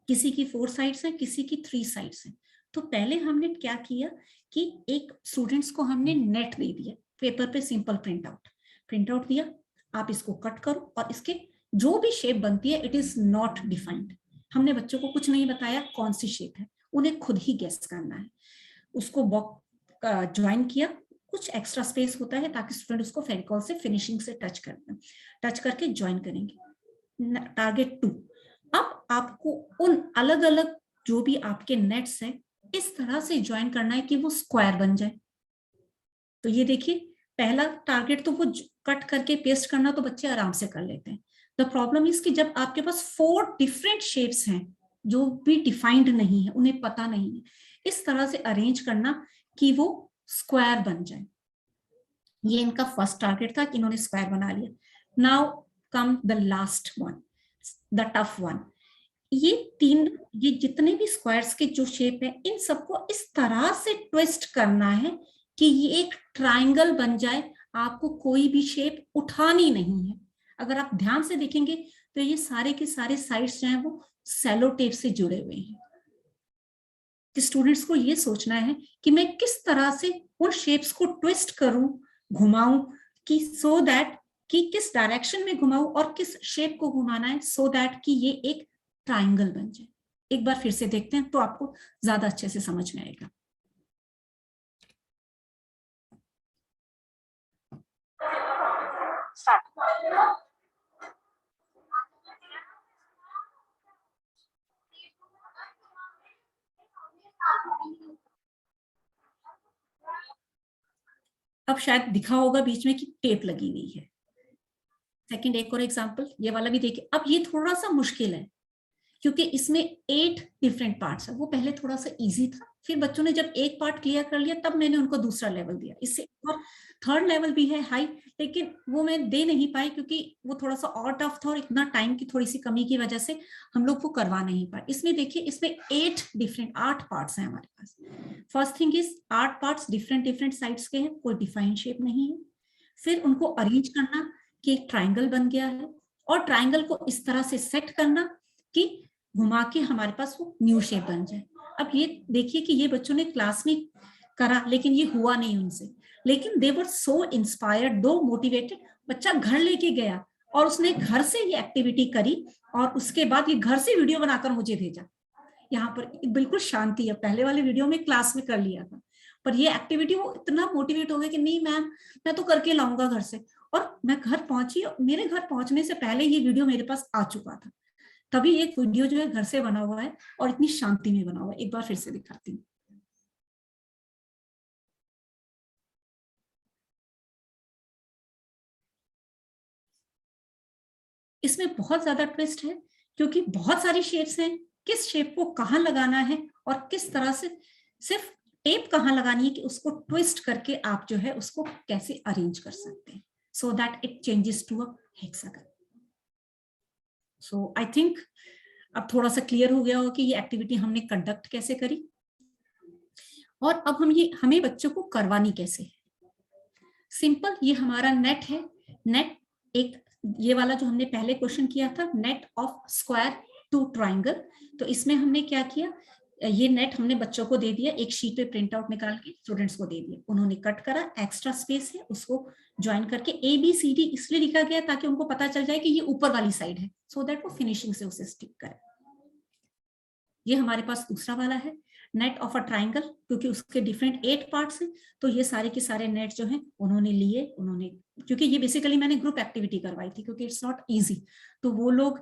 किसी की 4 साइड्स हैं, किसी की 3 साइड्स हैं। तो पहले हमने क्या किया कि एक स्टूडेंट्स को हमने नेट दे दिया, पेपर पे सिंपल प्रिंट आउट दिया, आप इसको कट करो और इसके जो भी शेप बनती है इट इज नॉट डिफाइंड। हमने बच्चों को कुछ नहीं बताया कौन सी शेप है, उन्हें खुद ही गेस करना है। उसको बॉक्स ज्वाइन किया, कुछ एक्स्ट्रा स्पेस होता है ताकि स्टूडेंट उसको फेविकॉल से फिनिशिंग से टच करके ज्वाइन करेंगे। टारगेट 2, अब आपको उन अलग अलग जो भी आपके नेट्स हैं इस तरह से ज्वाइन करना है कि वो स्क्वायर बन जाए। तो ये देखिए, पहला टारगेट तो वो कट करके पेस्ट करना तो बच्चे आराम से कर लेते हैं। द प्रॉब्लम इज कि जब आपके पास 4 डिफरेंट शेप्स हैं जो भी डिफाइंड नहीं है, उन्हें पता नहीं है, इस तरह से अरेंज करना कि वो स्क्वायर बन जाए। ये इनका फर्स्ट टारगेट था कि इन्होंने स्क्वायर बना लिया। Now come the last one, the tough one. ये जितने भी स्क्वायर्स के जो शेप है, इन सबको इस तरह से ट्विस्ट करना है कि ये एक ट्रायंगल बन जाए, आपको कोई भी शेप उठानी नहीं है। अगर आप ध्यान से देखेंगे तो ये सारे के सारे साइड्स जो हैं वो सेलो टेप से जुड़े हुए हैं। कि स्टूडेंट्स को ये सोचना है कि मैं किस तरह से उन शेप्स को ट्विस्ट करूं, घुमाऊं, कि सो दैट कि किस डायरेक्शन में घुमाऊं और किस शेप को घुमाना है सो दैट कि ये एक ट्रायंगल बन जाए। एक बार फिर से देखते हैं तो आपको ज्यादा अच्छे से समझ में आएगा। शायद दिखा होगा बीच में कि टेप लगी हुई है। सेकंड एक और एग्जांपल, ये वाला भी देखिए। अब ये थोड़ा सा मुश्किल है क्योंकि इसमें 8 डिफरेंट पार्ट्स है। वो पहले थोड़ा सा इजी था, फिर बच्चों ने जब एक पार्ट क्लियर कर लिया तब मैंने उनको दूसरा लेवल दिया। इससे और थर्ड लेवल भी है हाई, लेकिन वो मैं दे नहीं पाई क्योंकि वो थोड़ा सा और टफ था और इतना टाइम की थोड़ी सी कमी की वजह से हम लोग वो करवा नहीं पाए। इसमें देखिए, इसमें 8 पार्ट्स हैं हमारे पास। First thing is 8 parts different different sides के हैं, कोई डिफाइंड शेप नहीं है। फिर उनको अरेंज करना कि एक ट्राइंगल बन गया है, और ट्राइंगल को इस तरह से सेट करना कि घुमा के हमारे पास वो न्यू शेप बन जाए। अब ये देखिए कि ये बच्चों ने क्लास में करा, लेकिन ये हुआ नहीं उनसे, लेकिन दे वर सो इंस्पायर्ड, दो मोटिवेटेड। बच्चा घर लेके गया और उसने घर से ये एक्टिविटी करी, और उसके बाद ये घर से वीडियो बनाकर मुझे भेजा। यहाँ पर बिल्कुल शांति है, पहले वाले वीडियो में क्लास में कर लिया था, पर ये एक्टिविटी वो इतना मोटिवेट हो गया कि नहीं मैम, मैं तो करके लाऊंगा घर से। और मैं घर पहुंची, मेरे घर पहुंचने से पहले ये वीडियो मेरे पास आ चुका था। तभी एक वीडियो जो है घर से बना हुआ है और इतनी शांति में बना हुआ है। एक बार फिर से दिखाती हूँ। इसमें बहुत ज्यादा ट्विस्ट है क्योंकि बहुत सारी शेप्स हैं। किस शेप को कहाँ लगाना है और किस तरह से सिर्फ टेप कहाँ लगानी है कि उसको ट्विस्ट करके आप जो है उसको कैसे अरेंज कर सकते हैं, so that it changes to a hexagon. So I think अब थोड़ा सा क्लियर हो गया हो कि ये एक्टिविटी हमने कंडक्ट कैसे करी, और अब हमें बच्चों को करवानी कैसे है। सिंपल, ये हमारा नेट है। नेट एक ये वाला जो हमने पहले क्वेश्चन किया था, net of square to triangle, तो इसमें हमने क्या किया, ये नेट हमने बच्चों को दे दिया, एक शीट पे प्रिंट आउट निकाल के स्टूडेंट्स को दे दिया। उन्होंने कट करा, एक्स्ट्रा स्पेस है उसको ज्वाइन करके ABCD इसलिए लिखा गया ताकि उनको पता चल जाए कि ये ऊपर वाली साइड है, सो दैट वो फिनिशिंग से उसे स्टिक करे। ये हमारे पास दूसरा वाला है, नेट ऑफ अ ट्राइंगल, क्योंकि उसके डिफरेंट 8 पार्ट्स हैं, तो ये सारे के सारे नेट जो हैं उन्होंने लिए। क्योंकि ये बेसिकली मैंने ग्रुप एक्टिविटी करवाई थी, क्योंकि इट्स नॉट इजी, तो वो लोग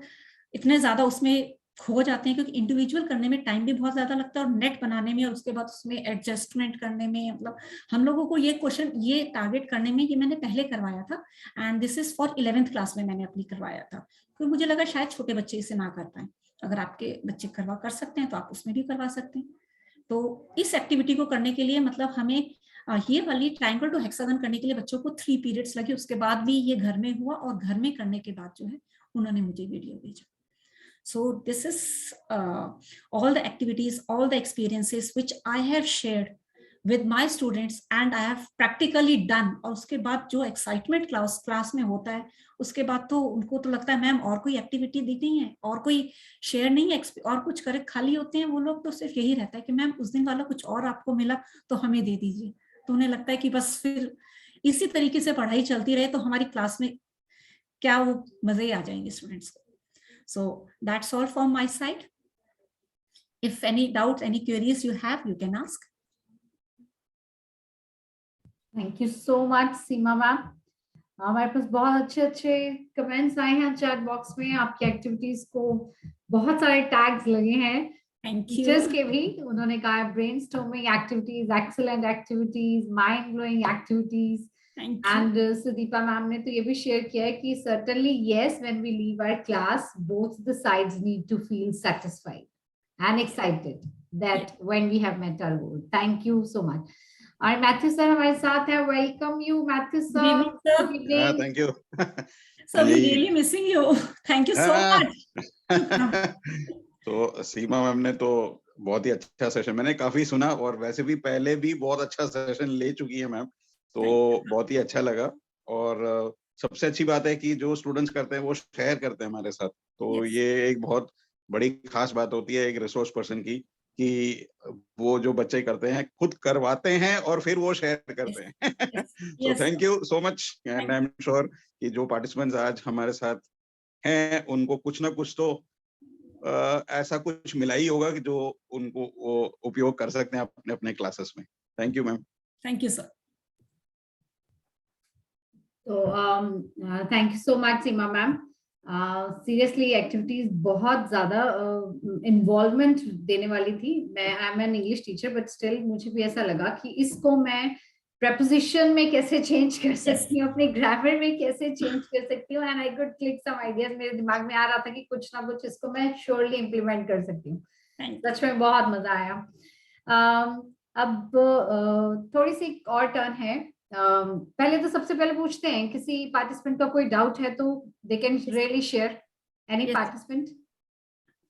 इतने ज्यादा उसमें खो जाते हैं क्योंकि इंडिविजुअल करने में टाइम भी बहुत ज्यादा लगता है, और नेट बनाने में और उसके बाद उसमें एडजस्टमेंट करने में, मतलब हम लोगों को ये क्वेश्चन ये टारगेट करने में, ये मैंने पहले करवाया था, and this is for 11th class में मैंने अपनी करवाया था, क्योंकि मुझे लगा शायद छोटे बच्चे इसे ना कर पाए। अगर आपके बच्चे कर सकते हैं तो आप उसमें भी करवा सकते हैं। तो इस एक्टिविटी को करने के लिए मतलब हमें ये वाली ट्रायंगल टू हेक्सागन करने के लिए बच्चों को 3 पीरियड्स लगे। उसके बाद भी ये घर में हुआ, और घर में करने के बाद जो है उन्होंने मुझे वीडियो भेजा। So this is all the activities, all the experiences which I have shared with my students and I have practically done। और उसके बाद जो एक्साइटमेंट क्लास में होता है, उसके बाद तो उनको तो लगता है मैम और कोई एक्टिविटी दी नहीं है, और कोई शेयर नहीं है, और कुछ करे खाली होते हैं वो लोग, तो सिर्फ यही रहता है कि मैम उस दिन वाला कुछ और आपको मिला तो हमें दे दीजिए। तो उन्हें लगता है कि बस फिर इसी तरीके से पढ़ाई चलती रहे तो हमारी क्लास में क्या वो मजे ही आ जाएंगे स्टूडेंट्स को। So that's all from my side. If any doubts, any queries you have, you can ask. Thank you so much, Seema ma'am. हमारे पास बहुत अच्छे अच्छे कमेंट्स आए हैं चैट बॉक्स में। आपकी एक्टिविटीज को बहुत सारे टैग्स लगे हैं टीचर्स के भी। उन्होंने कहा brainstorming activities, excellent activities, mind blowing activities. And Sudeepa ma'am ने तो ये भी शेयर किया है कि certainly yes, when we leave our class, both the sides need to feel satisfied and excited that yes, when we have met our goal. Thank you so much. और Matthew sir हमारे साथ है। Welcome you Matthew sir. Thank you sir, we really missing you, thank you so much. तो Seema ma'am ने तो बहुत ही अच्छा session, मैंने काफी सुना, और वैसे भी पहले भी बहुत अच्छा सेशन ले चुकी है मैम, तो बहुत ही अच्छा लगा। और सबसे अच्छी बात है कि जो स्टूडेंट्स करते हैं वो शेयर करते हैं हमारे साथ, तो yes, ये एक बहुत बड़ी खास बात होती है एक रिसोर्स पर्सन की, कि वो जो बच्चे करते हैं खुद करवाते हैं और फिर वो शेयर करते हैं। तो thank you so much, and I am sure कि जो पार्टिसिपेंट्स आज हमारे साथ हैं उनको कुछ ना कुछ तो ऐसा कुछ मिला ही होगा कि जो उनको वो उपयोग कर सकते हैं अपने अपने क्लासेस में। Thank you ma'am. Thank you sir. तो thank you so much Seema ma'am. Seriously activities बहुत ज्यादा इन्वॉल्वमेंट देने वाली थी। मैं I am an English teacher, but still मुझे भी ऐसा लगा कि इसको मैं preposition में कैसे चेंज कर सकती हूँ, अपने ग्रामर में कैसे चेंज कर सकती हूँ, and I could click some ideas. मेरे दिमाग में आ रहा था कि कुछ ना कुछ इसको मैं श्योरली इम्प्लीमेंट कर सकती हूँ। सच में बहुत मजा आया। अब थोड़ी सी और टर्न है। पहले तो सबसे पहले पूछते हैं किसी पार्टिसिपेंट का कोई डाउट है तो they can really share. Any participant,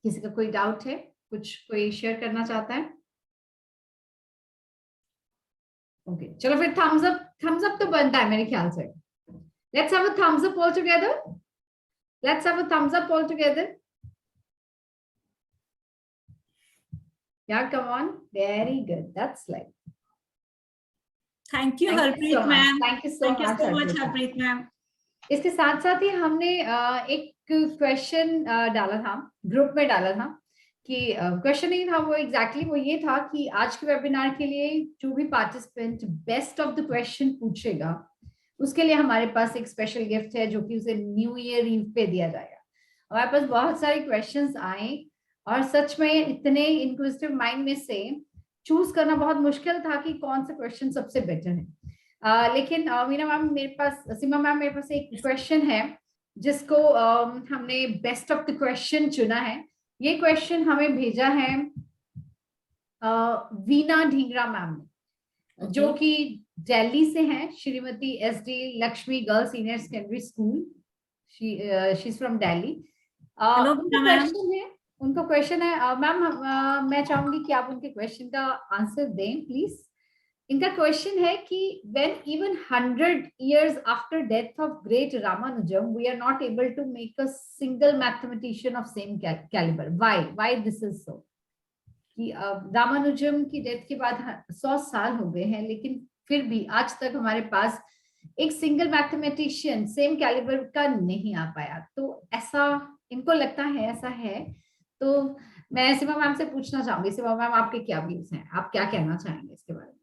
किसी का कोई डाउट है, कुछ कोई शेयर करना चाहता है? ओके, चलो फिर थम्स अप तो बनता है मेरे ख्याल से। Let's have a thumbs up all together, let's have a thumbs up all together. Yeah, come on, very good, that's like, thank you Harpreet ma'am, thank you so much Harpreet ma'am. इसके साथ साथ ही हमने एक क्वेश्चन डाला था, ग्रुप में डाला था कि क्वेश्चन नहीं था वो एग्जैक्टली वो ये था कि आज के वेबिनार के लिए जो भी participant best of the question पूछेगा उसके लिए हमारे पास एक स्पेशल गिफ्ट है जो कि उसे न्यू ईयर ईव पे दिया जाएगा। हमारे पास बहुत सारे क्वेश्चंस आए और सच में इतने इंक्विजिटिव माइंड में से चूज करना बहुत मुश्किल था कि कौन सा क्वेश्चन सबसे बेटर है। लेकिन मीना मैम मेरे पास, सीमा मैम मेरे पास एक क्वेश्चन है जिसको हमने बेस्ट ऑफ द क्वेश्चन चुना है। ये क्वेश्चन हमें भेजा है वीना ढींगरा मैम ने, जो कि दिल्ली से हैं, Shrimati SD Lakshmi girls senior secondary school, she is from Delhi. उनका क्वेश्चन है मैम, मैं चाहूंगी कि आप उनके क्वेश्चन का आंसर दें प्लीज। इनका क्वेश्चन है कि when even 100 years after death of great Ramanujan we are not able to make a single mathematician of same caliber, why this is so? कि रामानुजम की डेथ के बाद 100 साल हो गए हैं लेकिन फिर भी आज तक हमारे पास एक सिंगल मैथमेटिशियन सेम कैलिबर का नहीं आ पाया। तो ऐसा इनको लगता है, ऐसा है। तो मैं सीमा मैम से पूछना चाहूंगी, सीमा मैम आपके क्या व्यूज हैं, आप क्या कहना चाहेंगे इसके बारे में?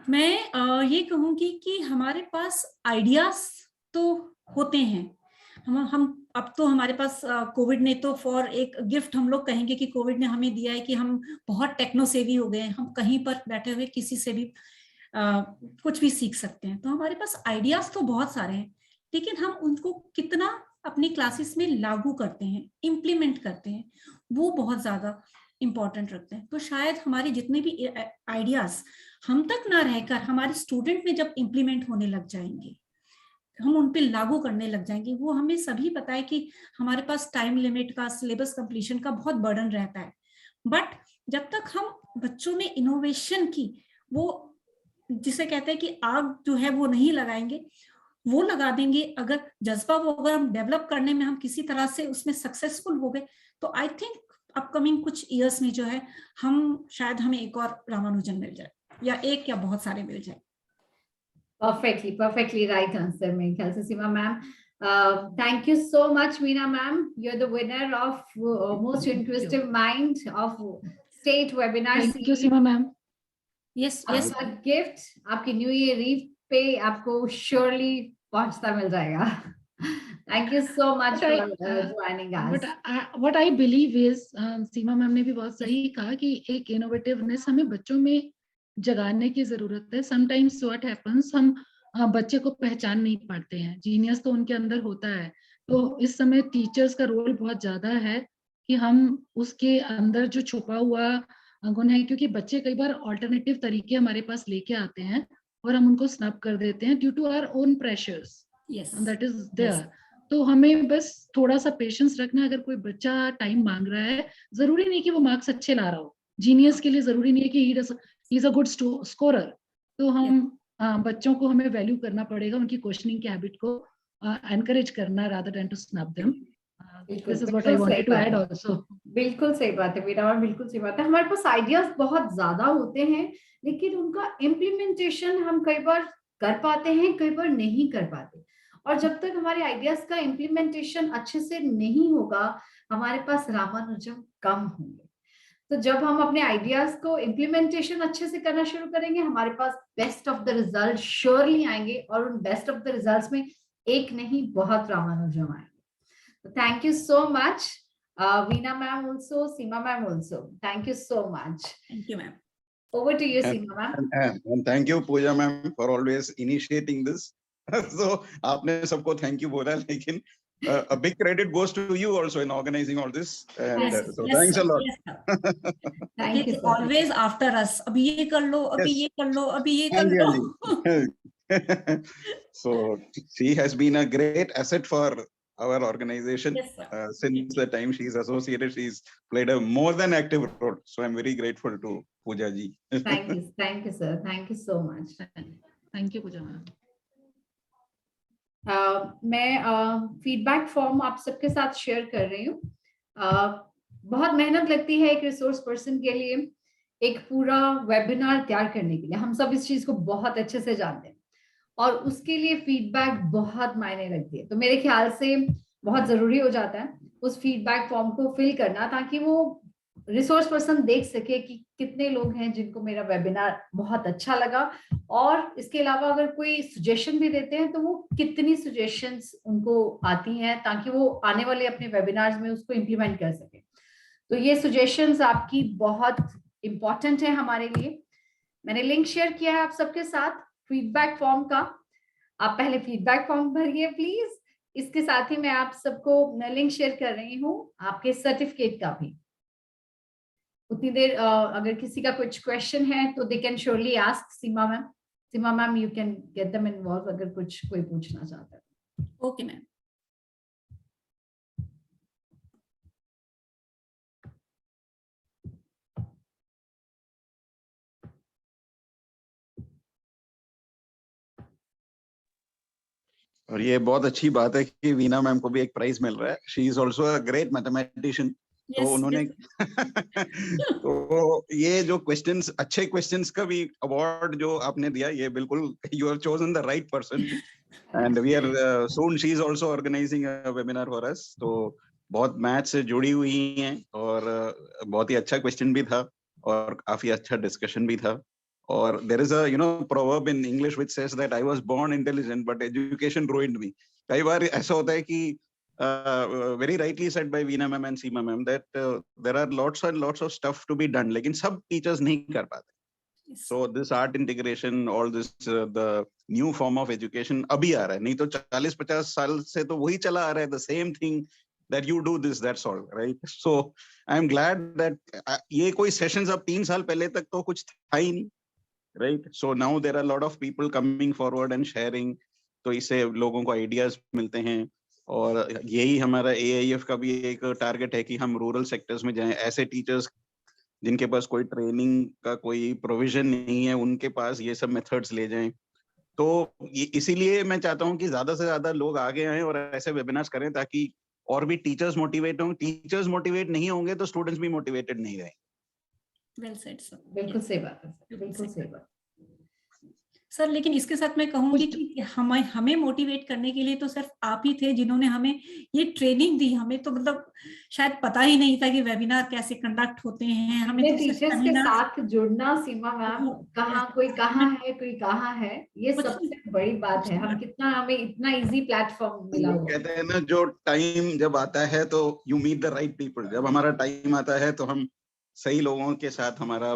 मैं ये कहूंगी कि हमारे पास आइडियाज तो होते हैं। हम अब तो हमारे पास कोविड ने तो फॉर एक गिफ्ट हम लोग कहेंगे कि कोविड ने हमें दिया है कि हम बहुत टेक्नो सेवी हो गए हैं, हम कहीं पर बैठे हुए किसी से भी कुछ भी सीख सकते हैं। तो हमारे पास आइडियाज तो बहुत सारे हैं लेकिन हम उनको कितना अपनी क्लासेस में लागू करते हैं, इम्प्लीमेंट करते हैं, वो बहुत ज्यादा इंपॉर्टेंट रखते हैं। तो शायद हमारे जितने भी आइडियाज हम तक ना रहकर हमारे स्टूडेंट में जब इम्प्लीमेंट होने लग जाएंगे, हम उन पे लागू करने लग जाएंगे, वो हमें सभी पता है कि हमारे पास टाइम लिमिट का, सिलेबस कंप्लीशन का बहुत बर्डन रहता है। बट जब तक हम बच्चों में इनोवेशन की वो जिसे कहते हैं कि आग जो है वो नहीं लगाएंगे, वो लगा देंगे, अगर जज्बा वो अगर हम डेवलप करने में हम किसी तरह से उसमें सक्सेसफुल हो गए तो आई थिंक अपकमिंग कुछ ईयर्स में जो है हम शायद हमें एक और रामानुजन मिल जाए या एक या बहुत सारे मिल जाए। Perfectly right answer मेरे ख्याल से सीमा ma'am. Thank you so much Meena ma'am, you're the winner of most inquisitive mind of state webinar series. Thank you Seema ma'am. Yes, आपका गिफ्ट आपकी न्यू ईयर ईव पे आपको श्योरली पहुंचता मिल जाएगा। Thank you so much for joining us. But what I believe is Seema ma'am ने भी बहुत सही कहा कि एक इनोवेटिवनेस हमें बच्चों में जगाने की जरूरत है। समटाइम्स व्हाट हैपेंस, हम बच्चे को पहचान नहीं पाते हैं, जीनियस तो उनके अंदर होता है। तो इस समय टीचर्स का रोल बहुत ज्यादा है कि हम उसके अंदर जो छुपा हुआ गुण है, क्योंकि बच्चे कई बार ऑल्टरनेटिव तरीके हमारे पास लेके आते हैं और हम उनको स्नब कर देते हैं due to our own pressures, that is there. तो हमें बस थोड़ा सा पेशेंस रखना। अगर कोई बच्चा टाइम मांग रहा है, जरूरी नहीं कि वो मार्क्स अच्छे ला रहा हो, जीनियस के लिए जरूरी नहीं है कि he is a good scorer. तो हम बच्चों को हमें वैल्यू करना पड़ेगा, उनकी क्वेश्चनिंग की हैबिट को एनकरेज करना rather than to snub them. This is what I wanted to add also. बिल्कुल सही बात है मीरा, बिल्कुल सही बात है। हमारे पास आइडियाज बहुत ज्यादा होते हैं लेकिन उनका इम्प्लीमेंटेशन हम कई बार कर पाते हैं, कई बार नहीं कर पाते। और जब तक हमारे आइडियाज का इम्प्लीमेंटेशन अच्छे से नहीं होगा हमारे पास रामानुजम कम होंगे। तो जब हम अपने आइडियाज को इम्प्लीमेंटेशन अच्छे से करना शुरू करेंगे हमारे पास best of the result surely आएंगे और उन बेस्ट ऑफ द रिजल्ट्स में एक नहीं बहुत रामानुजम आएंगे। तो thank you so much Veena ma'am also, Seema ma'am also, thank you so much. Thank you ma'am. Over to you, Seema ma'am. And thank you, Pooja ma'am, for always initiating this. So आपने सबको thank you बोला, लेकिन a big credit goes to you also in organizing all this. And Yes, so yes, thanks sir, a lot. yes, sir. Thank you, It's sir. always after us. अभी ये कर लो, अभी Yes. ये कर लो, अभी ये हाँ कर जी, लो. हाँ जी. So she has been a great asset for our organization. Yes, sir. Since the time she's associated, she's played a more than active role. So I'm very grateful to Pooja ji. Thank you, sir. Thank you so much. Thank you Pooja ma'am. मैं feedback form आप सबके साथ share कर रही हूँ. बहुत मेहनत लगती है एक रिसोर्स पर्सन के लिए एक पूरा वेबिनार तैयार करने के लिए. हम सब इस चीज को बहुत अच्छे से जानते हैं और उसके लिए फीडबैक बहुत मायने रखती है. तो मेरे ख्याल से बहुत जरूरी हो जाता है उस फीडबैक फॉर्म को फिल करना, ताकि वो रिसोर्स पर्सन देख सके कि कितने लोग हैं जिनको मेरा वेबिनार बहुत अच्छा लगा, और इसके अलावा अगर कोई सजेशन भी देते हैं तो वो कितनी सजेशंस उनको आती हैं, ताकि वो आने वाले अपने वेबिनार्स में उसको इम्प्लीमेंट कर सके. तो ये सजेशंस आपकी बहुत इंपॉर्टेंट है हमारे लिए. मैंने लिंक शेयर किया है आप सबके साथ फीडबैक फॉर्म का. आप पहले फीडबैक फॉर्म भरिए प्लीज. इसके साथ ही मैं आप सबको लिंक शेयर कर रही हूँ आपके सर्टिफिकेट का भी. उतनी देर अगर किसी का कुछ क्वेश्चन है तो they can surely ask Seema ma'am. Seema ma'am, you can get them involve अगर कुछ कोई पूछना चाहता है. Okay ma'am. और ये बहुत अच्छी बात है कि वीना मैम को भी एक प्राइज मिल रहा है. She is also a great mathematician. तो उन्होंने तो ये जो क्वेश्चंस, अच्छे क्वेश्चंस का भी अवार्ड जो आपने दिया, ये बिल्कुल you have chosen the right person. And we are soon she is also organising a webinar for us. तो बहुत मैथ से जुड़ी हुई हैं और बहुत ही अच्छा क्वेश्चन भी था और काफी अच्छा डिस्कशन भी था. और there is a proverb in English which says that I was born intelligent but education ruined me. कई बार ऐसा होता है कि very rightly said by Veena ma'am and Seema ma'am that there are lots and lots of stuff to be done, लेकिन सब teachers नहीं कर पाते. So this art integration, all this the new form of education अभी आ रहा है, नहीं तो 40-50 साल से तो वही चला आ रहा है, the same thing that you do this, that's all, right? So I am glad that ये कोई sessions अब 3 साल पहले तक तो कुछ था ही नहीं, right? So now there are a lot of people coming forward and sharing. तो इससे लोगों को ideas मिलते हैं. और यही हमारा AIF का भी एक टारगेट है कि हम रूरल सेक्टर्स में जाएं. ऐसे टीचर्स जिनके पास कोई ट्रेनिंग का कोई प्रोविजन नहीं है, उनके पास ये सब मेथड्स ले जाएं. तो इसीलिए मैं चाहता हूं कि ज्यादा से ज्यादा लोग आगे आएं और ऐसे वेबिनार्स करें, ताकि और भी टीचर्स मोटिवेट हों. टीचर्स मोटिवेट नहीं होंगे तो स्टूडेंट्स भी मोटिवेटेड नहीं रहेंगे. Well said sir. बिल्कुल सही बात है, बिल्कुल सही बात सर. लेकिन इसके साथ मैं कहूंगी कि हमें मोटिवेट करने के लिए तो सिर्फ आप ही थे जिन्होंने हमें ये ट्रेनिंग दी. हमें तो मतलब शायद पता ही नहीं था कि वेबिनार कैसे कंडक्ट होते हैं. हमें तो टीचर्स के साथ जुड़ना. सीमा मैम, कहाँ कोई कहाँ है, कोई कहाँ है, ये सबसे बड़ी बात है. हमें इतना इजी प्लेटफॉर्म मिला हुआ. कहते हैं ना, जो टाइम जब आता है तो you meet the right people. जब हमारा टाइम आता है तो हम सही लोगों के साथ हमारा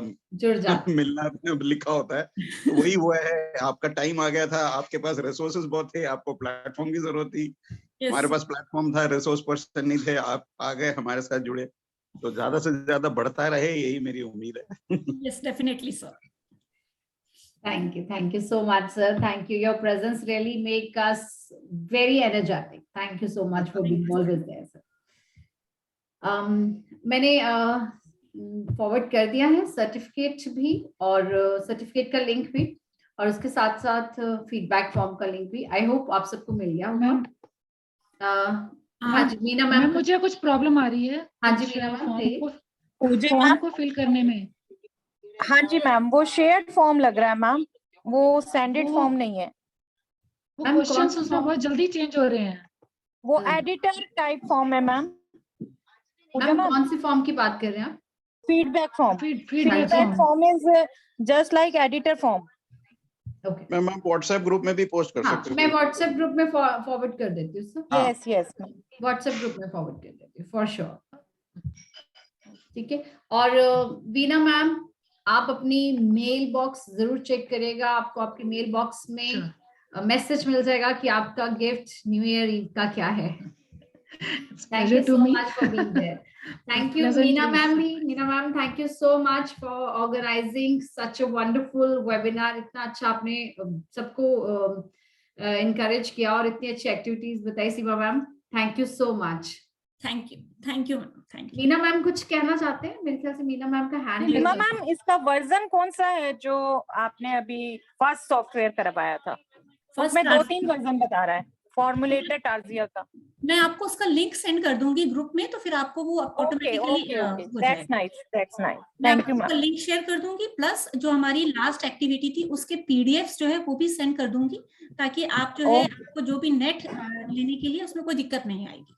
जुड़ जाते मिलना लिखा होता है. तो वही हुआ है. आपका टाइम आ गया था, आपके पास रिसोर्सेज बहुत थे, आपको प्लेटफॉर्म की जरूरत थी. हमारे पास प्लेटफॉर्म था, रिसोर्स पर्सन नहीं थे, आप आ गए, हमारे साथ जुड़े. तो ज्यादा से ज्यादा बढ़ता रहे, यही मेरी उम्मीद है. Yes, definitely sir. Thank you so much, sir. Thank you. Your presence really make us very energetic. Thank you so much for being always there, sir. मैंने फॉरवर्ड कर दिया है सर्टिफिकेट भी, और सर्टिफिकेट का लिंक भी, और उसके साथ साथ फीडबैक फॉर्म का लिंक भी. आई होप आप सबको मिल गया होगा. हाँ जी मीना मैम, मुझे कुछ प्रॉब्लम आ रही है. हाँ जी मीना मैम, फॉर्म को फिल करने में. हाँ जी मैम, वो शेयर्ड फॉर्म लग रहा है मैम, वो सैंडेड फॉर्म नहीं है. वो क्वेश्चंस उसमें बहुत जल्दी चेंज हो रहे हैं. वो एडिटर टाइप फॉर्म है मैम. कौन सी फॉर्म की बात कर रहे हैं आप? Feedback form. Feedback form is just like editor form. Okay ma'am, आप व्हाट्सएप ग्रुप में भी पोस्ट कर सकते हो. मैं व्हाट्सएप ग्रुप में फॉरवर्ड कर देती हूँ. यस यस, व्हाट्सएप ग्रुप में फॉरवर्ड कर देती हूँ फॉर श्योर. ठीक है. और वीना मैम, आप अपनी मेल बॉक्स जरूर चेक करिएगा, आपको आपके मेल बॉक्स में Sure. मैसेज मिल जाएगा कि आपका गिफ्ट न्यू ईयर ईव का क्या है। It's Thank you pleasure to so me. much for being there. Thank you, Pleasant Meena to ma'am. see. Meena ma'am, thank you so much for organizing such a wonderful webinar. इतना अच्छा आपने सबको encourage किया और इतनी अच्छी activities बताई Seema ma'am. Thank you so much. Thank you thank you thank you. Meena ma'am कुछ कहना चाहते हैं? मेरे ख्याल से मीना मैम का हैंड सीमा मैम, इसका वर्जन कौन सा है जो आपने अभी फर्स्ट सॉफ्टवेयर करवाया था? उसमें 2-3 वर्जन बता रहा है, फॉर्मुलेटर टार्जिया का। मैं आपको उसका लिंक सेंड कर दूंगी ग्रुप में, तो फिर आपको वो ऑटोमेटिकली हो दैट्स जाएगा। Nice, that's nice. मैं थैंक आपको यू उसका मैम। लिंक शेयर कर दूंगी, प्लस जो हमारी लास्ट एक्टिविटी थी उसके पीडीएफ्स जो है वो भी सेंड कर दूंगी, ताकि आप जो है आपको जो भी नेट लेने के लिए उसमें कोई दिक्कत नहीं आएगी।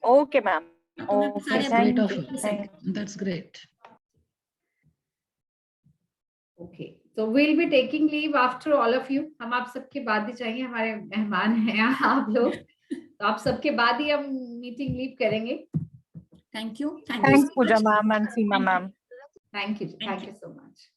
ओके मैम, तो मैं ओके, सारे Great of update you. Send That's great. Okay, तो will be taking leave after all of you. हम आप सबके बाद ही चाहिए, हमारे मेहमान हैं आप लोग, तो आप सबके बाद ही हम मीटिंग लीव करेंगे। Thank you thanks Pooja ma'am and Seema ma'am. Thank you so much.